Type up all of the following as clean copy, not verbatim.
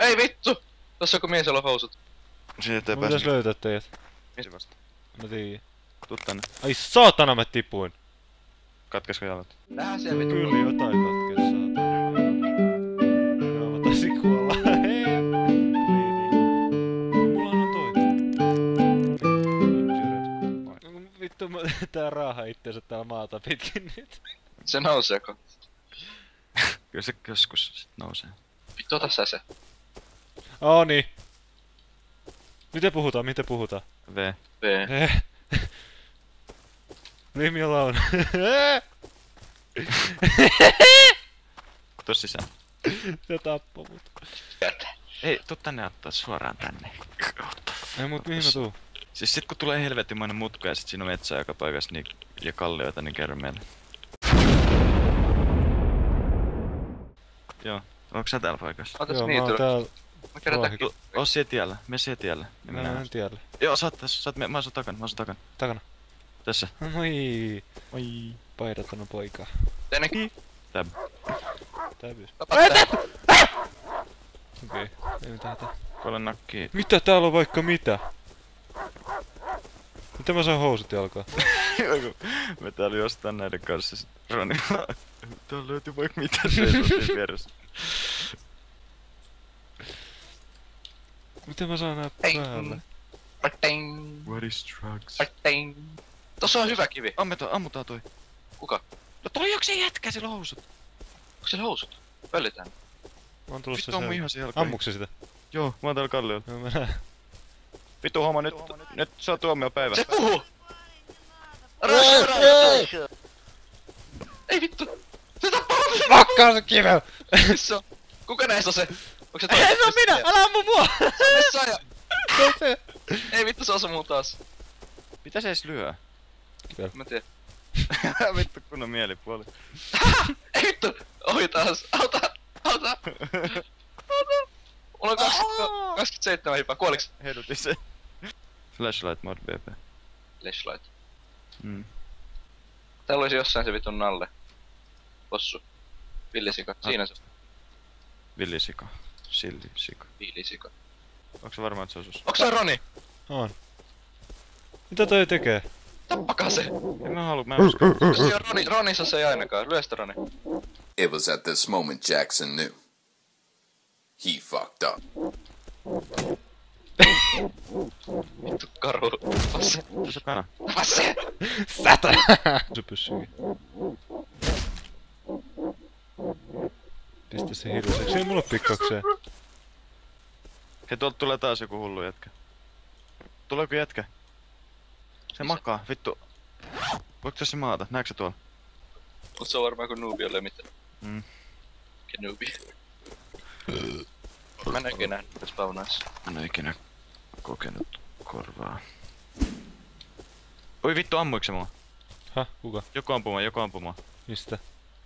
Ei vittu! Tossa joku mies, jolla on housut. Siitä ei Mun pitäis pääse. löytää teidät. Mies vasta. Mä tiiä. Tuu tänne. Ai saatana mä tipuin. Katkesko jalat? Nähdään siellä vittu. Kyllä jotain katkes saatana. Joo, mä taisin kuolla. Mulla on toi. Injured. Vittu tää raaha itteensä täällä maata pitkin nyt. Se nouseeko? Kyllä se joskus sit nousee. Vittu, ota sä se. Niin. Miten puhutaan? V. V. Leave me alone. Tuu sisään. Se tappoi mut. Jätä. Ei, tuu tänne ottaa suoraan tänne. Ei mut mihin mä tuun? Siis sit kun tulee helvettimainen mutka ja sit siinä on metsää joka paikassa niin, ja kallioita, niin kerro meille. Joo. Onko sä täällä paikassa? Otas Joo, mä niitä. oon täällä. Mä kerätään Ruohik- Oo siellä tiellä. Mene siellä tiellä. Niin Mä minä en tiedä. Joo, sä oot tässä. Mä oon sun takana. Takana. Tässä. Moi. Paidattanut poika. Tännekin. Tab. Täpys. Tapaa. Okei. Ei mitään hätää. Kuole nakkii. Mitä täällä on vaikka mitä? Miten mä saan housut jalkaan? Me täällä jostain näiden kanssa sit Ronilla. Täällä löytyy vaikka mitä seisottiin vieressä. Miten mä saan nää päälle? Pating. What is drugs? Pating. Tossa on hyvä kivi. Ammutaan toi. Kuka? No toi onko se jätkä sillä housut? Onko siellä housut? Pöllitään. Mä oon tullut Vittu ammu ihan se jalkoihin. Ammuks se sitä? Joo, mä oon täällä kalliolla. Joo mä näen. Vittu homma nyt se on tuomiopäivä. Se puhuu! Rush! Ei vittu! Se tappaa! Lakkaa se kivel! Missä on? Kuka näistä on se? Onko se toi? Ei se on minä! Älä ammu mua! Se on Messiah! Se on se! Ei vittu, se osui muu taas. Mitä se edes lyö? Mä tiedän. Vittu kun on mielipuoli. Ei vittu! Ohi taas! Auta! Mulla on 27 hipaa. Kuoliks? Hedutin se. Flashlight mod BP. Flashlight. Mm. Täällä olisi jossain se vitun nalle. Possu. Villisika. Siinä se on. Villisika. Sillisika. Villisika. Onko se varma, että se on sus? Onks se Roni? On. Mitä toi tekee? Tappakaa se! En mä halua, mä en usko. Jos ei oo Ronissa se ei ainakaan. Lyö sitä Roni. It was at this moment Jackson knew. He fucked up. Vittu karu. Passe. Se on kana. Passe! Sätä! Se pyssykin. Pistä se hiljaiseksi. Ei mulla oo pikkaukseen. Hei, tuolta tulee taas joku hullu jätkä. Tuleeko jätkä? Se makaa, vittu. Voiko tässä maata? Näetkö sä tuolla? Mut se on varmaan kun noobi ole mitään. Mm. Mikä noobi? Mä en oikein nähnyt tässä spawnaissa. En oo ikinä kokenut korvaa. Oi vittu, ammuiko se mua? Häh? Kuka? Joku ampumaan. Mistä?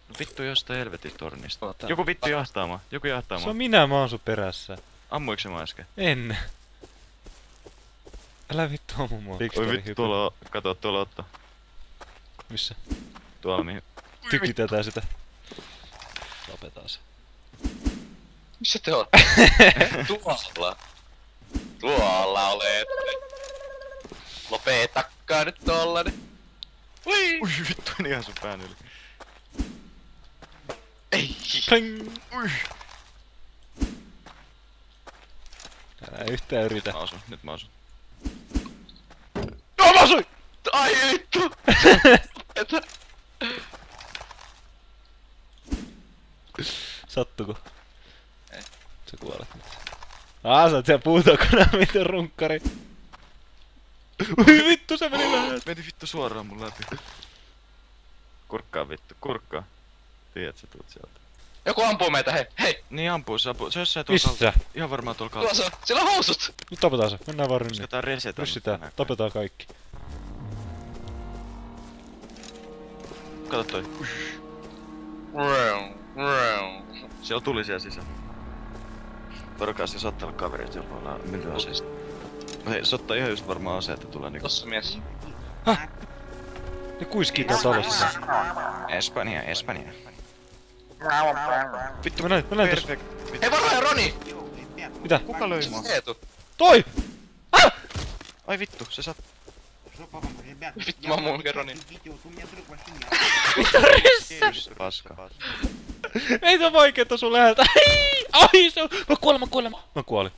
No vittu jostain helvetin tornista. Ota. Joku vittu jahtaa mua. Se on minä, mä oon sun perässä. Ammuiko se mua äsken? En. Älä vittu ammu mua. Oi vittu, tuolla kato, tuolla ottaa. Missä? Tuolla mihin. Tykitetään sitä. Tapetaan se. Missä te oot? Tuolla. Tuolla olette. Lopetakkaa nyt tollanen. Ui! Ui vittu, en ihan sun pään yli. Ei! Pling! Ui! Älä yhtään yritä. Mä osun, nyt mä osun. No mä osuin! Ai vittu! Lopeta! Sattuko? Ei. Sä kuolet nyt. Sä oot siellä puutokana, miten runkkari. Ui vittu, se meni vähän. Meni vittu suoraan mun läpi. Kurkkaa vittu, kurkkaa. Tiedät sä tuut sieltä. Joku ampuu meitä, hei! Hei! Niin ampuu, se on jossain tuolla Missä? kalta. Ihan varmaan tuolla kalta. Tuossa on! Sillä on housut! Nyt tapetaan se, mennään vaan rynniin. Koska tää resetään. Ryssitään, tapetaan kaikki. Kato toi. Siellä tuli siellä sisällä. Todellakaan se ottaa kaverit, jolla on millä aseista. Hei, se ottaa ihan just varmaan ase, että tulee niinku... Tossa mies. Ne kuiskii tää talossa. Espanja. Vittu, Mä näin tossa. perfect. Hei varoja Roni! Mitä? Kuka löi mua? Eetu. Toi! Ai vittu, se saat... Vittu mä mun kerron niin. Kiitos, paska. Ei se on vaikeeta sun läheltä. Ai se on... Mä kuolen. Mä kuolin.